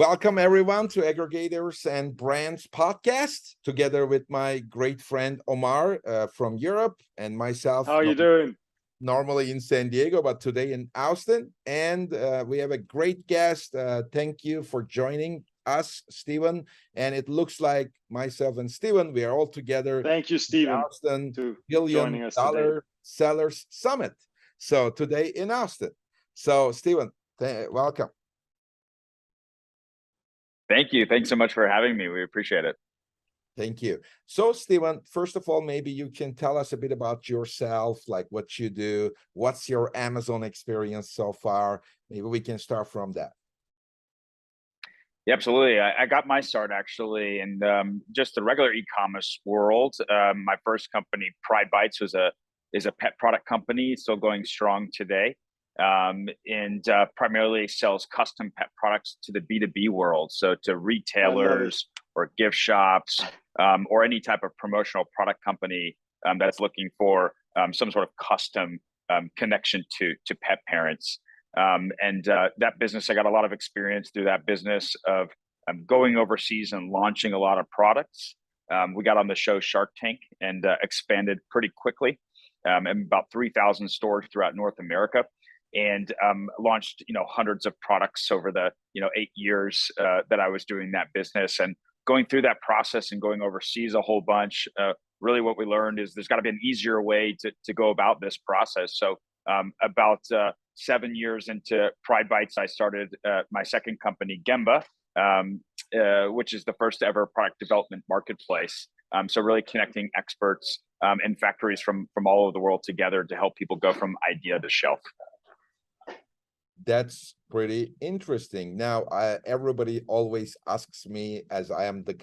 Welcome everyone to Aggregators and Brands podcast, together with my great friend Omar from Europe and myself. How are you doing? Normally in San Diego, but today in Austin. And we have a great guest. Thank you for joining us, Steven. And it looks like myself and Steven, we are all together. Thank you, Steven, Austin to $1 joining us billion today. Sellers Summit. So today in Austin. So Steven, welcome. Thank you. Thanks so much for having me. We appreciate it. Thank you. So, Steven, first of all, maybe you can tell us a bit about yourself, like what you do, what's your Amazon experience so far? Maybe we can start from that. Yeah, absolutely. I got my start actually in just the regular e-commerce world. My first company, Pride Bites, is a pet product company, still going strong today. And primarily sells custom pet products to the B2B world. So to retailers or gift shops, or any type of promotional product company that's looking for some sort of custom connection to pet parents. And that business, I got a lot of experience through that business of going overseas and launching a lot of products. We got on the show Shark Tank and expanded pretty quickly, in about 3,000 stores throughout North America. And launched hundreds of products over the 8 years that I was doing that business. And going through that process and going overseas a whole bunch, really what we learned is there's got to be an easier way to go about this process. So about 7 years into Pride Bites, I started my second company, Gembah, which is the first ever product development marketplace. So really connecting experts and factories from all over the world together to help people go from idea to shelf. That's pretty interesting. Now, everybody always asks me, as I am the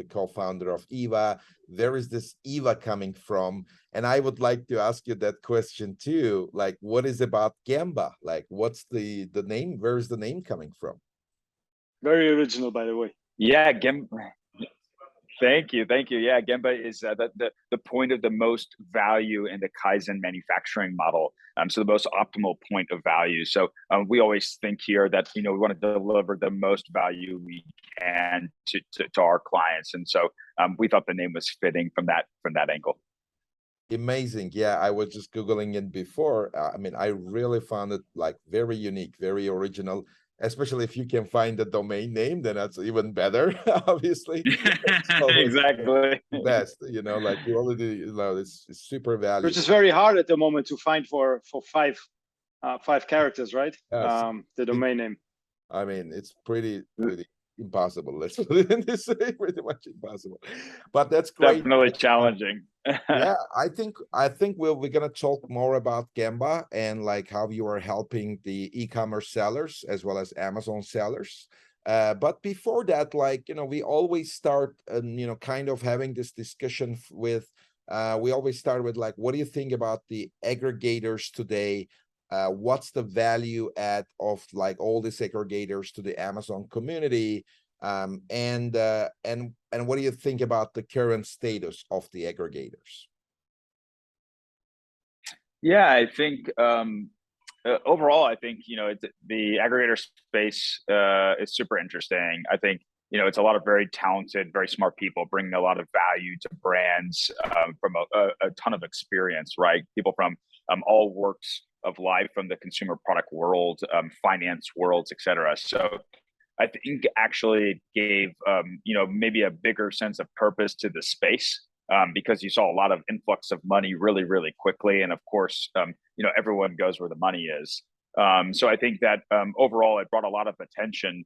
co-founder of Eva, where is this Eva coming from? And I would like to ask you that question too. Like, what is about Gembah? Like, what's the name? Where is the name coming from? Very original, by the way. Yeah, Thank you. Yeah, Gembah is the point of the most value in the Kaizen manufacturing model. So the most optimal point of value. So we always think here that we want to deliver the most value we can to our clients, and so we thought the name was fitting from that angle. Amazing. Yeah, I was just Googling it before. I mean, I really found it like very unique, very original. Especially if you can find the domain name, then that's even better, obviously. Exactly. Best, like you already, it's super valuable. Which is very hard at the moment to find for five characters, right? Yes. The domain name. I mean, it's pretty impossible. Let's put it in this way, pretty much impossible. But that's great. Definitely challenging. Yeah, I think we're gonna talk more about Gembah and like how you are helping the e-commerce sellers as well as Amazon sellers. But before that, we always start, kind of having this discussion with. We always start with like, what do you think about the aggregators today? What's the value add of like all these aggregators to the Amazon community? And what do you think about the current status of the aggregators? Yeah, I think overall, I think the aggregator space is super interesting. I think it's a lot of very talented, very smart people bringing a lot of value to brands from a ton of experience, right? People from all works of life, from the consumer product world, finance worlds, etc. So I think actually gave maybe a bigger sense of purpose to the space, because you saw a lot of influx of money really, really quickly, and of course, everyone goes where the money is. So I think that overall, it brought a lot of attention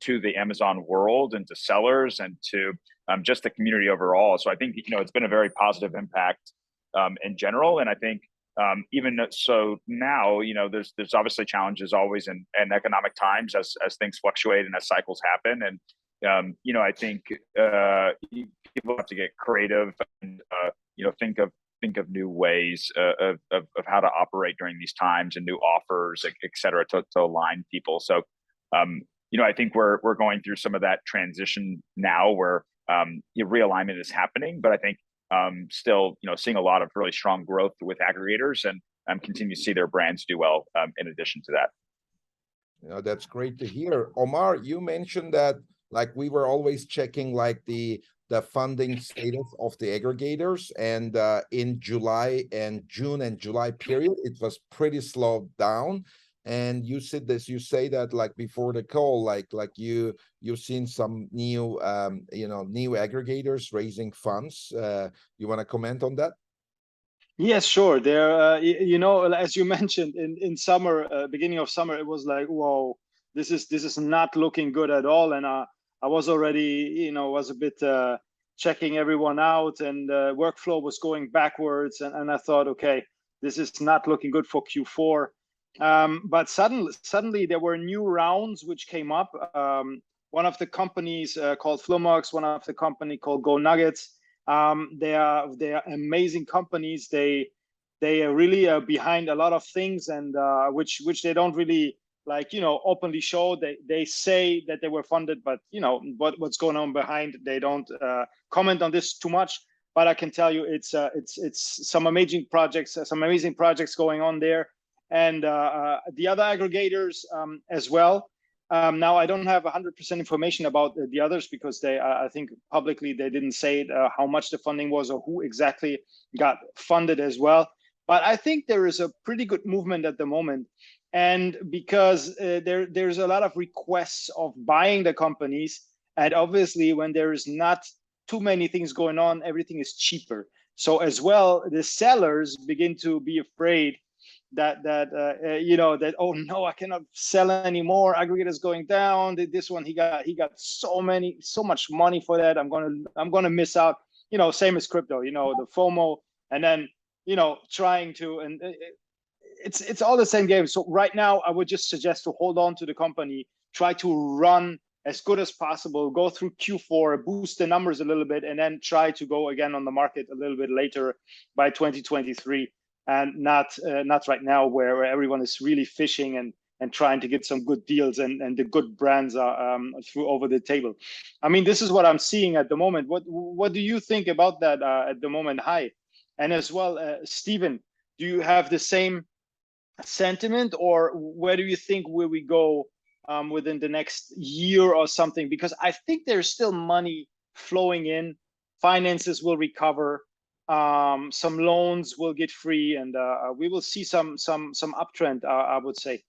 to the Amazon world and to sellers and to just the community overall. So I think it's been a very positive impact in general, and I think. Even so now, there's obviously challenges always in economic times as things fluctuate and as cycles happen. And, I think people have to get creative and, think of new ways of how to operate during these times and new offers, et cetera, to align people. So, I think we're going through some of that transition now where realignment is happening, but I think still, seeing a lot of really strong growth with aggregators and continue to see their brands do well in addition to that. That's great to hear. Omar, you mentioned that like we were always checking like the funding status of the aggregators, and in July and June and July period, it was pretty slowed down. And you said this, you say that like before the call, like you've seen some new new aggregators raising funds. You want to comment on that? Yes, sure. There, you know, as you mentioned in summer, beginning of summer, it was like, whoa, this is not looking good at all. And I was already, you know, was a bit checking everyone out, and workflow was going backwards, and I thought, okay, this is not looking good for Q4. But suddenly there were new rounds which came up. One of the companies called Flumux, one of the company called Go Nuggets. They are amazing companies. They are really behind a lot of things, and which they don't really like, you know, openly show. They say that they were funded, but you know what's going on behind. They don't comment on this too much. But I can tell you, it's some amazing projects going on there, and the other aggregators as well. Now I don't have 100% information about the others, because they, I think publicly they didn't say how much the funding was or who exactly got funded as well. But I think there is a pretty good movement at the moment, and because there's a lot of requests of buying the companies, and obviously when there is not too many things going on, everything is cheaper. So as well, the sellers begin to be afraid that you know, that, oh no, I cannot sell anymore, Aggregator's going down, this one he got so much money for that, I'm gonna miss out, you know, same as crypto, you know, the FOMO, and then, you know, trying to, and it's all the same game. So right now I would just suggest to hold on to the company, try to run as good as possible, go through Q4, boost the numbers a little bit, and then try to go again on the market a little bit later by 2023. And not right now, where everyone is really fishing and trying to get some good deals, and the good brands are through over the table. I mean, this is what I'm seeing at the moment. What do you think about that at the moment? Hi, and as well, Stephen, do you have the same sentiment, or where do you think will we go within the next year or something? Because I think there's still money flowing in, finances will recover, some loans will get free, and we will see some uptrend, I would say.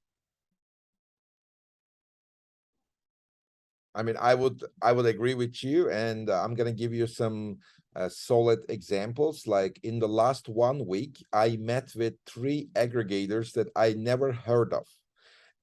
I mean, I would agree with you, and I'm gonna give you some solid examples. Like in the last 1 week, I met with 3 aggregators that I never heard of,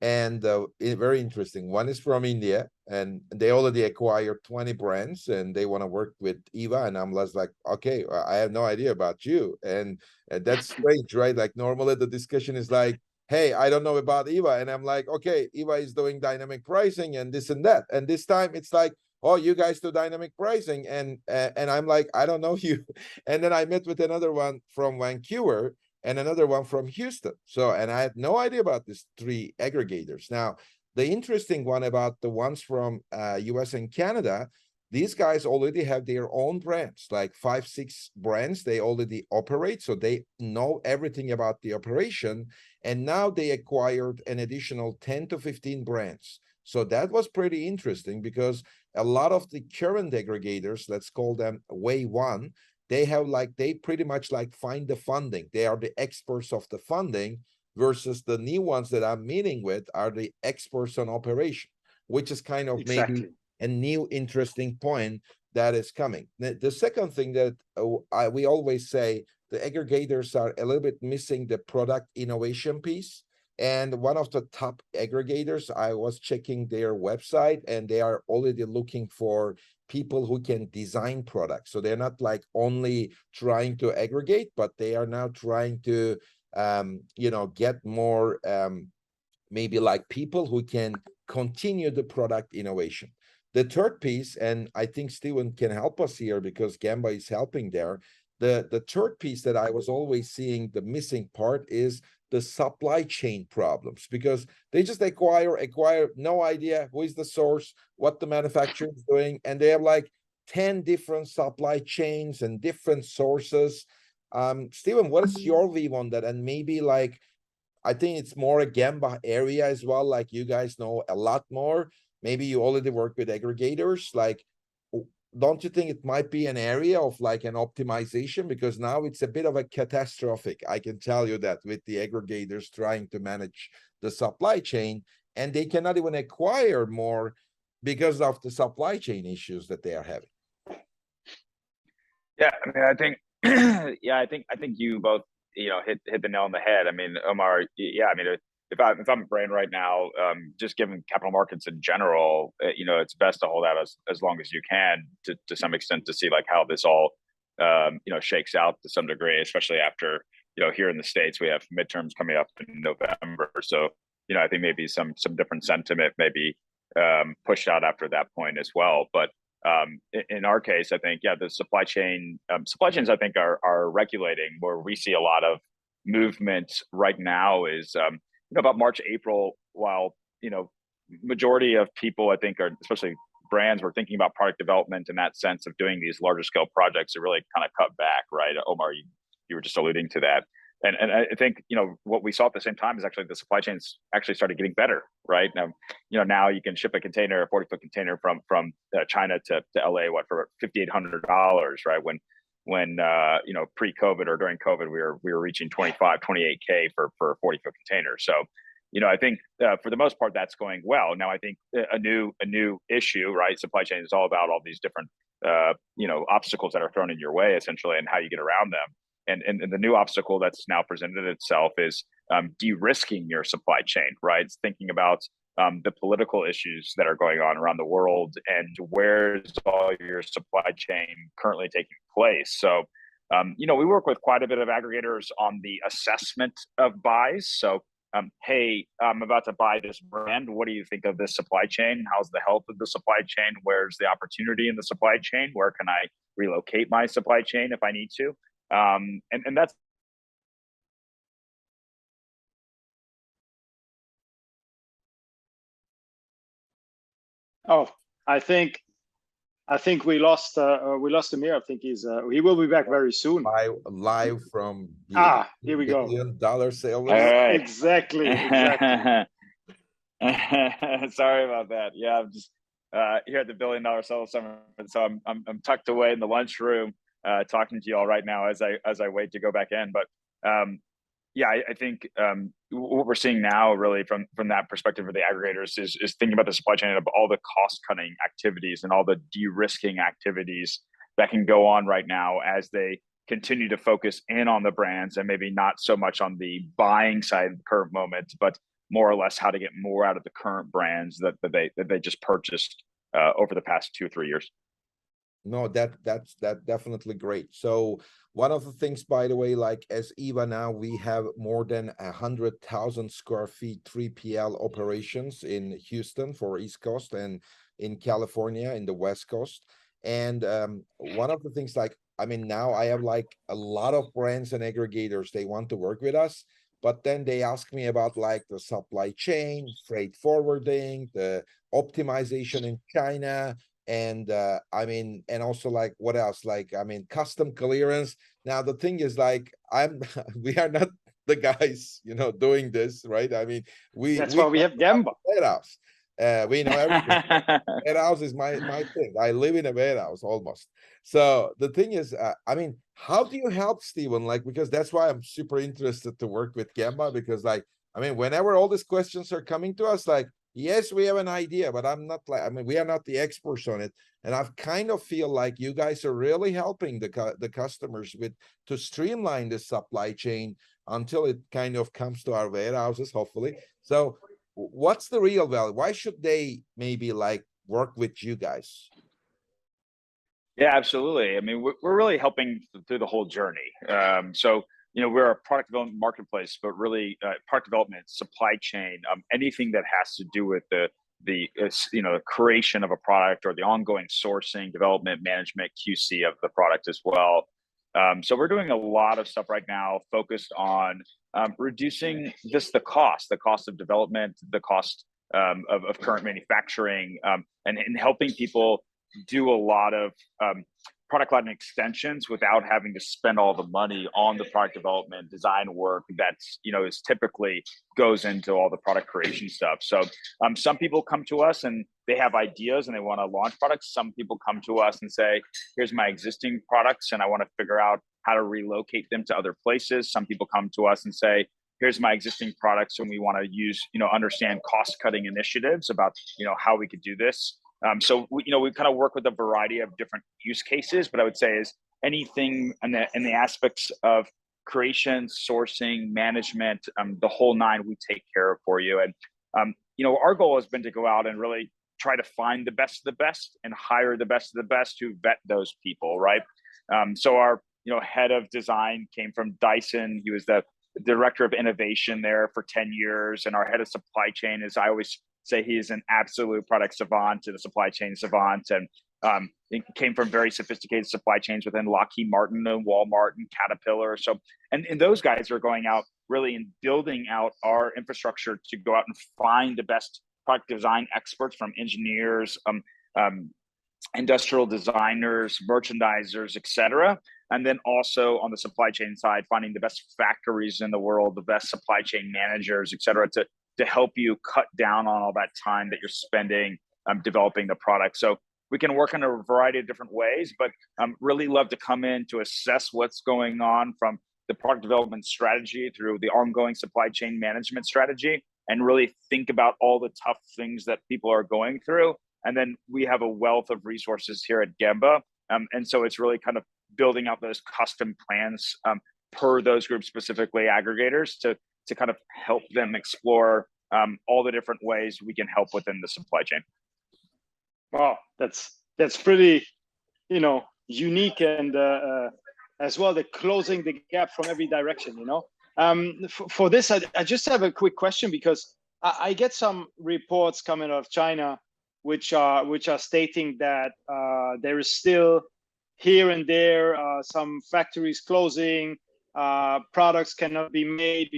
and very interesting. One is from India, and they already acquired 20 brands, and they want to work with Eva, and I'm just like, okay, I have no idea about you, and that's strange, right? Like normally the discussion is like, hey, I don't know about Eva, and I'm like, okay, Eva is doing dynamic pricing and this and that, and this time it's like, oh, you guys do dynamic pricing, and I'm like, I don't know you. And then I met with another one from Vancouver and another one from Houston. So, and I had no idea about these 3 aggregators. Now, the interesting one about the ones from US and Canada, these guys already have their own brands, like 5, 6 brands they already operate. So they know everything about the operation. And now they acquired an additional 10 to 15 brands. So that was pretty interesting, because a lot of the current aggregators, let's call them Way One, they pretty much like find the funding. They are the experts of the funding, versus the new ones that I'm meeting with are the experts on operation, which is kind of maybe a new interesting point that is coming. The second thing that we always say, the aggregators are a little bit missing the product innovation piece. And one of the top aggregators, I was checking their website, and they are already looking for people who can design products. So they're not like only trying to aggregate, but they are now trying to, get more, maybe like people who can continue the product innovation. The third piece, and I think Steven can help us here because Gembah is helping there. The third piece that I was always seeing the missing part is the supply chain problems, because they just acquire no idea who is the source, what the manufacturer is doing, and they have like 10 different supply chains and different sources. Steven, what is your view on that? And maybe like, I think it's more a Gembah area as well. Like you guys know a lot more. Maybe you already work with aggregators. Like, don't you think it might be an area of like an optimization? Because now it's a bit of a catastrophic. I can tell you that with the aggregators trying to manage the supply chain, and they cannot even acquire more because of the supply chain issues that they are having. Yeah, I mean, I think, yeah, I think you both, hit the nail on the head. I mean, Omar, yeah, I mean, if I'm a brand right now, just given capital markets in general, it's best to hold out as long as you can to some extent to see like how this all, shakes out to some degree, especially after, here in the States, we have midterms coming up in November. So, I think maybe some different sentiment maybe pushed out after that point as well. But in our case, I think, yeah, the supply chains, I think are regulating where we see a lot of movement right now is, about March, April, while, majority of people, I think, are especially brands were thinking about product development in that sense of doing these larger scale projects, it really kind of cut back, right? Omar, you were just alluding to that. And I think, what we saw at the same time is actually the supply chains actually started getting better, right? Now, now you can ship a container, a 40-foot container from China to LA, for $5,800, right? When pre-COVID or during COVID, we were reaching 28K for a 40-foot container. So, I think for the most part, that's going well. Now, I think a new issue, right? Supply chain is all about all these different, obstacles that are thrown in your way, essentially, and how you get around them. And the new obstacle that's now presented itself is de-risking your supply chain, right? It's thinking about the political issues that are going on around the world and where's all your supply chain currently taking place. So, we work with quite a bit of aggregators on the assessment of buys. So, hey, I'm about to buy this brand. What do you think of this supply chain? How's the health of the supply chain? Where's the opportunity in the supply chain? Where can I relocate my supply chain if I need to? And that's I think we lost Amir. I think he will be back very soon. Live from the here we go. $1 billion sales. Right. Exactly. Sorry about that. Yeah, I'm just here at the $1 billion sales summit, so I'm tucked away in the lunchroom, talking to you all right now as I wait to go back in. But yeah, I think what we're seeing now, really from that perspective of the aggregators, is thinking about the supply chain of all the cost cutting activities and all the de-risking activities that can go on right now as they continue to focus in on the brands and maybe not so much on the buying side at the current moment, but more or less how to get more out of the current brands that they just purchased over the past 2 or 3 years. No, that's definitely great. So one of the things, by the way, like as Eva now, we have more than 100,000 square feet 3PL operations in Houston for East Coast and in California in the West Coast. And one of the things, like, I mean, now I have like a lot of brands and aggregators, they want to work with us, but then they ask me about like the supply chain, freight forwarding, the optimization in China, and I mean, and also like what else, like, I mean, custom clearance. Now the thing is, like, we are not the guys doing this, right? I mean, that's why we have Gembah warehouse. We know everything. Warehouse is my thing. I live in a warehouse almost. So the thing is, I mean, how do you help Steven? Like, because that's why I'm super interested to work with Gembah, because like, I mean, whenever all these questions are coming to us, like, yes, we have an idea, but I'm not like, I mean, we are not the experts on it. And I kind of feel like you guys are really helping the customers to streamline the supply chain until it kind of comes to our warehouses, hopefully. So what's the real value? Why should they maybe like work with you guys? Yeah, absolutely. I mean, we're really helping through the whole journey. So, we're a product development marketplace, but really product development, supply chain, anything that has to do with the creation of a product or the ongoing sourcing, development, management, QC of the product as well. So we're doing a lot of stuff right now focused on reducing just the cost of development, the cost of current manufacturing, and helping people do a lot of product line extensions without having to spend all the money on the product development design work that's, is typically goes into all the product creation stuff. So some people come to us and they have ideas and they want to launch products. Some people come to us and say, here's my existing products and I want to figure out how to relocate them to other places. Some people come to us and say, here's my existing products and we want to use, understand cost cutting initiatives about, how we could do this. So we kind of work with a variety of different use cases, but I would say is anything in the aspects of creation, sourcing, management, the whole nine we take care of for you. And our goal has been to go out and really try to find the best of the best and hire the best of the best who vet those people, right? So our head of design came from Dyson. He was the director of innovation there for 10 years. And our head of supply chain, as I always say, he is an absolute product savant and a supply chain savant. And it came from very sophisticated supply chains within Lockheed Martin and Walmart and Caterpillar. So, and those guys are going out really and building out our infrastructure to go out and find the best product design experts from engineers, industrial designers, merchandisers, et cetera. And then also on the supply chain side, finding the best factories in the world, the best supply chain managers, et cetera, to help you cut down on all that time that you're spending developing the product. So we can work in a variety of different ways, but really love to come in to assess what's going on from the product development strategy through the ongoing supply chain management strategy, and really think about all the tough things that people are going through. And then we have a wealth of resources here at Gembah. And so it's really kind of building out those custom plans per those groups, specifically aggregators, to kind of help them explore all the different ways we can help within the supply chain. Wow, that's pretty, unique, and as well, the closing the gap from every direction. For this, I just have a quick question, because I get some reports coming out of China, which are stating that there is still here and there some factories closing, products cannot be made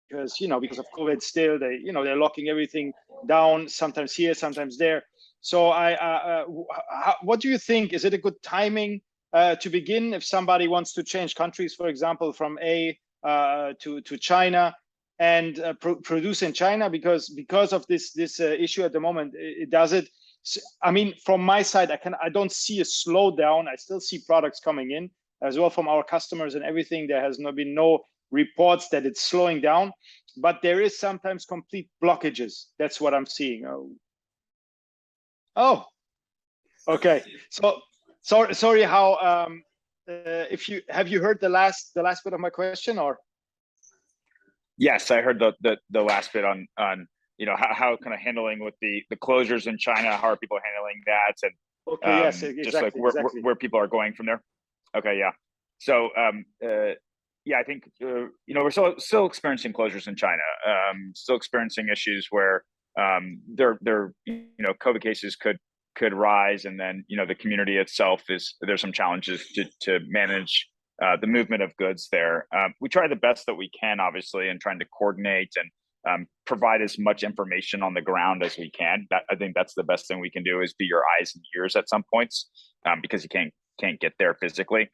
because of COVID. Still, they're locking everything down. Sometimes here, sometimes there. So what do you think? Is it a good timing to begin if somebody wants to change countries, for example, from to China and produce in China, because of this issue at the moment? I mean, from my side, I don't see a slowdown. I still see products coming in as well from our customers and everything. There has been no reports that it's slowing down, but there is sometimes complete blockages. That's what I'm seeing. Oh, okay. So sorry. How have you heard the last bit of my question, or? Yes, I heard the last bit on how kind of handling with the closures in China. How are people handling that? And okay, yes, exactly, just like where people are going from there. Okay, yeah. So I think we're still experiencing closures in China. Still experiencing issues where their COVID cases could rise, and then the community itself there's some challenges to manage the movement of goods there. We try the best that we can, obviously, in trying to coordinate and provide as much information on the ground as we can. I think that's the best thing we can do, is be your eyes and ears at some points, because you can't get there physically.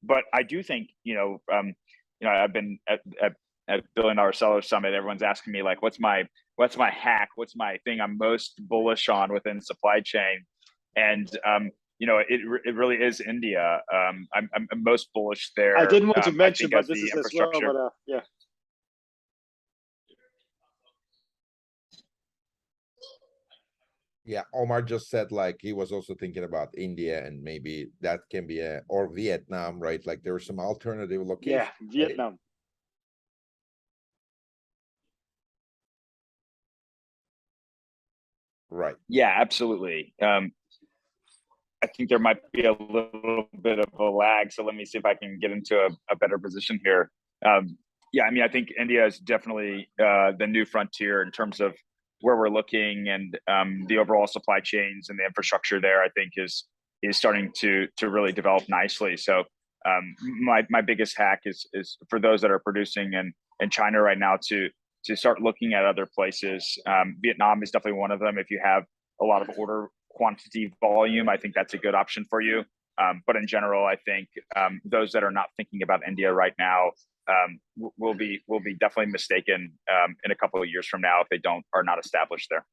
But I do think I've been at $1 Billion Seller Summit. Everyone's asking me, like, what's my hack? What's my thing I'm most bullish on within supply chain? And it really is India. I'm most bullish there. I didn't want to mention, but this is as well. But yeah. Yeah, Omar just said like he was also thinking about India, and maybe that can be or Vietnam, right? Like there are some alternative locations. Yeah, Vietnam. Right. Yeah, absolutely. I think there might be a little bit of a lag, so let me see if I can get into a better position here. Yeah, I mean, I think India is definitely the new frontier in terms of where we're looking, and the overall supply chains and the infrastructure there, I think is starting to really develop nicely. So my biggest hack is for those that are producing in China right now to start looking at other places. Vietnam is definitely one of them. If you have a lot of order quantity volume, I think that's a good option for you. But in general, I think those that are not thinking about India right now will be definitely mistaken in a couple of years from now if they are not established there.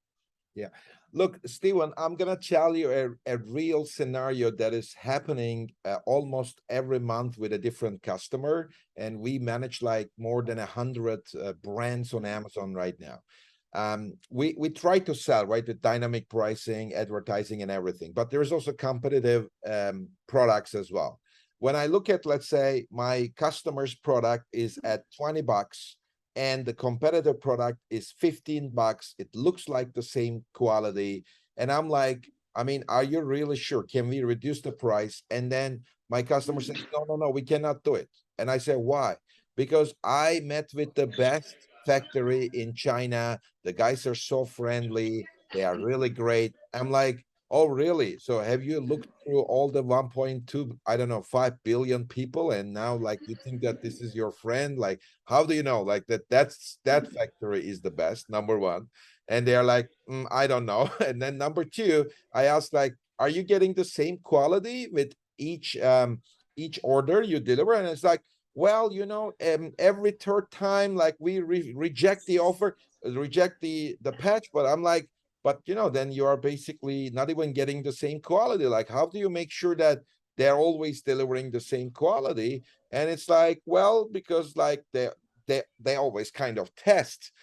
Yeah. Look, Steven, I'm going to tell you a real scenario that is happening almost every month with a different customer. And we manage like more than 100 brands on Amazon right now. We try to sell, right, with dynamic pricing, advertising, and everything. But there's also competitive products as well. When I look at, let's say, my customer's product is at $20, and the competitive product is $15. It looks like the same quality. And I'm like, I mean, are you really sure? Can we reduce the price? And then my customer says, no, we cannot do it. And I say, why? Because I met with the best factory in China. The guys are so friendly. They are really great. I'm like, oh, really? So have you looked through all the 1.2, I don't know, 5 billion people, and now like you think that this is your friend? Like, how do you know like that factory is the best, number one? And they're like, I don't know. And then number two, I asked like, are you getting the same quality with each order you deliver? And it's like, well, you know, every third time, like we reject the offer, reject the patch. But I'm like, but you know, then you are basically not even getting the same quality. Like, how do you make sure that they're always delivering the same quality? And it's like, well, because like they always kind of test,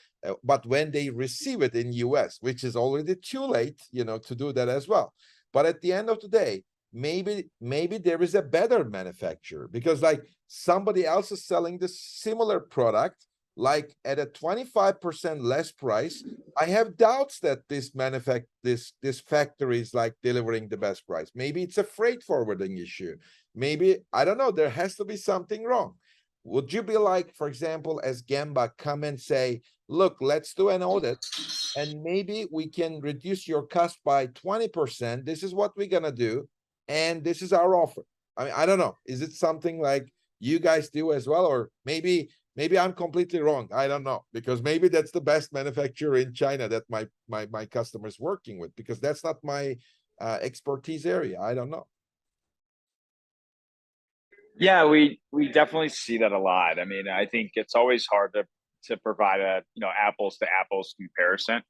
but when they receive it in US, which is already too late, you know, to do that as well. But at the end of the day, maybe there is a better manufacturer, because like somebody else is selling the similar product like at a 25% less price. I have doubts that this factory is like delivering the best price. Maybe it's a freight forwarding issue. Maybe, I don't know, there has to be something wrong. Would you be like, for example, as Gembah, come and say, look, let's do an audit and maybe we can reduce your cost by 20%. This is what we're gonna do, and this is our offer. I mean, I don't know. Is it something like you guys do as well? Or maybe I'm completely wrong. I don't know, because maybe that's the best manufacturer in China that my customers working with, because that's not my expertise area. I don't know. Yeah, we definitely see that a lot. I mean, I think it's always hard to provide a apples to apples comparison.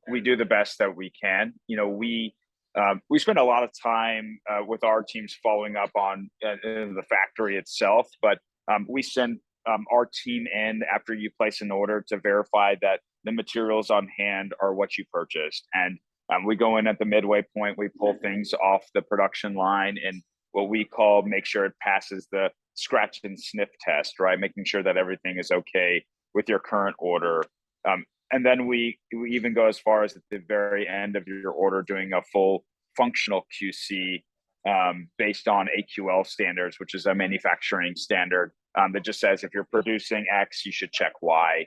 We do the best that we can. We spend a lot of time with our teams following up on the factory itself, but we send our team in after you place an order to verify that the materials on hand are what you purchased. And we go in at the midway point, we pull things off the production line and what we call make sure it passes the scratch and sniff test, right? Making sure that everything is okay with your current order. And then we even go as far as at the very end of your order doing a full functional QC based on AQL standards, which is a manufacturing standard that just says if you're producing X, you should check Y.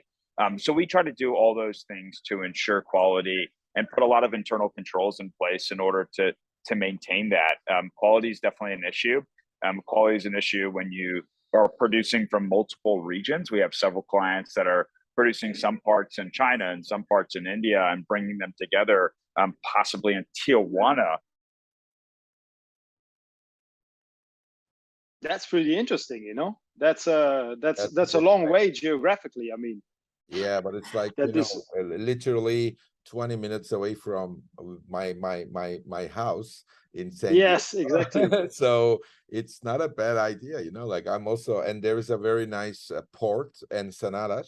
So we try to do all those things to ensure quality and put a lot of internal controls in place in order to maintain that. Quality is definitely an issue. Quality is an issue when you are producing from multiple regions. We have several clients that are producing some parts in China and some parts in India and bringing them together, possibly in Tijuana. That's pretty interesting, That's a long way geographically. I mean, yeah, but it's like literally 20 minutes away from my house in San Yes, Diego. exactly. So it's not a bad idea, like I'm also, and there is a very nice port and Ensenada,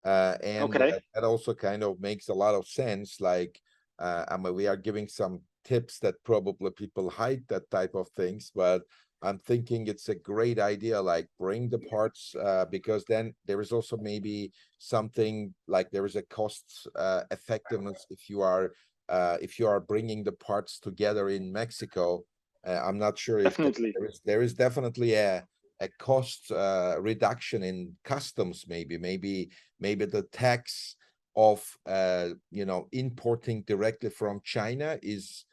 and Okay. that also kind of makes a lot of sense. Like I mean, we are giving some tips that probably people hide that type of things, but I'm thinking it's a great idea, like bring the parts, because then there is also maybe something like there is a cost effectiveness if you are bringing the parts together in Mexico. I'm not sure if Definitely. there is definitely a cost reduction in customs. Maybe the tax of importing directly from China is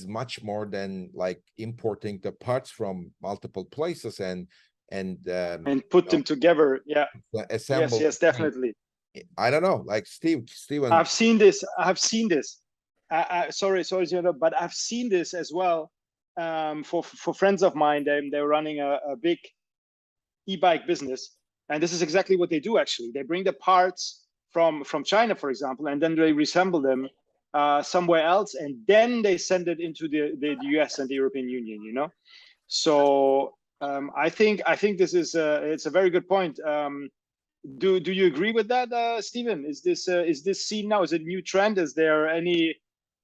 much more than like importing the parts from multiple places and put them together. Yeah. Assemble. Yes, definitely. I don't know, like Steven. I've seen this. Sorry, but I've seen this as well. for friends of mine. They're running a big e-bike business, and this is exactly what they do. Actually, they bring the parts from China, for example, and then they reassemble them somewhere else, and then they send it into the US and the European Union. You know, so I think this is it's a very good point. Do you agree with that, Stephen? Is this seen now? Is it a new trend? Is there any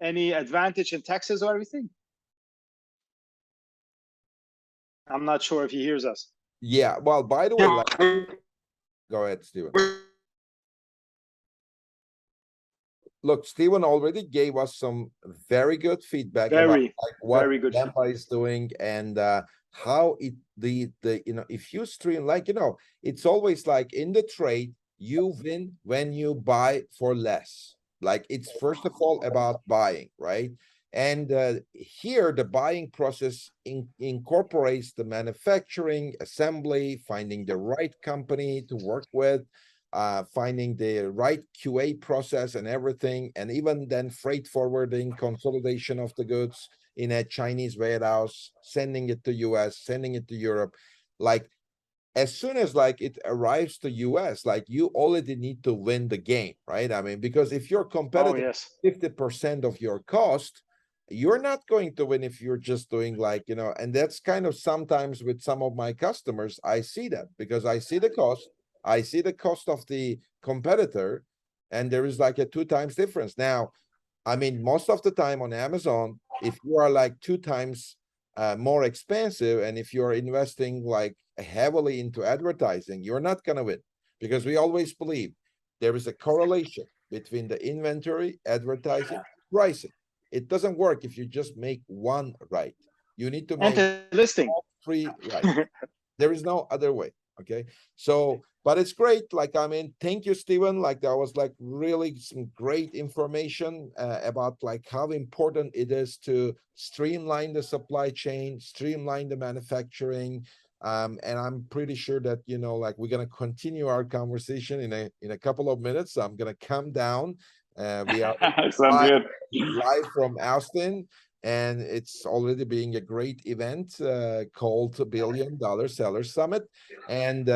advantage in taxes or everything? I'm not sure if he hears us. Yeah, well, by the way, go ahead, Stephen. Look, Stephen already gave us some very good feedback about like what Gembah is doing and how the you know, if you stream, like, you know, it's always like in the trade, you win when you buy for less. Like, it's first of all about buying, right? And here the buying process incorporates the manufacturing, assembly, finding the right company to work with, finding the right QA process and everything, and even then freight forwarding, consolidation of the goods in a Chinese warehouse, sending it to US, sending it to Europe. Like, as soon as like it arrives to US, like you already need to win the game, right? I mean, because if you're competitive 50% of your cost, you're not going to win if you're just doing like, you know, and that's kind of sometimes with some of my customers, I see that because I see the cost of the competitor, and there is like a 2 times difference. Now, I mean, most of the time on Amazon, if you are like 2 times more expensive, and if you're investing like heavily into advertising, you're not going to win, because we always believe there is a correlation between the inventory, advertising, pricing. It doesn't work if you just make one right. You need to make listing all 3 right. There is no other way. Okay, so, but it's great. Like, I mean, thank you, Stephen. Like, that was like really some great information about like how important it is to streamline the supply chain, streamline the manufacturing. And I'm pretty sure that, you know, like we're gonna continue our conversation in a couple of minutes. So I'm gonna come down. We are live from Austin. And it's already being a great event called $1 Billion Seller Summit. And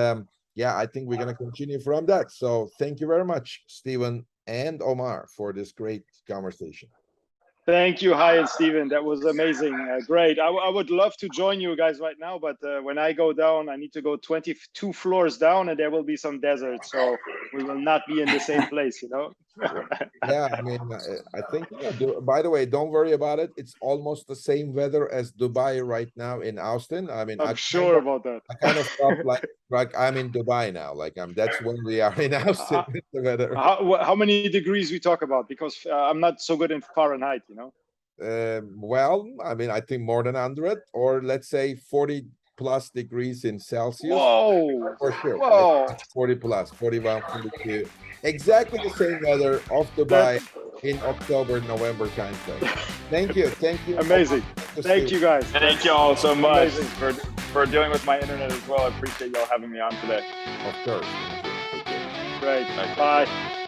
yeah, I think we're going to continue from that. So thank you very much, Stephen and Omar, for this great conversation. Thank you, Hi and Stephen. That was amazing. Great. I would love to join you guys right now, but when I go down, I need to go 22 floors down, and there will be some desert, so we will not be in the same place, you know. Yeah, I mean, I think, you know, by the way, don't worry about it. It's almost the same weather as Dubai right now in Austin. I mean, I'm sure about that. I kind of felt like I'm in Dubai now. Like that's when we are in Austin with the weather. How many degrees we talk about? Because I'm not so good in Fahrenheit, you know. Well, I mean, I think more than 100, or let's say 40 plus degrees in Celsius. Whoa! For sure. Whoa! 40 plus, 41, 42. Exactly the same weather of Dubai in October, November time frame. Thank you. Thank you. Amazing. Thank you, guys. Thank you all so much for dealing with my internet as well. I appreciate y'all having me on today. Of course. Great. Bye.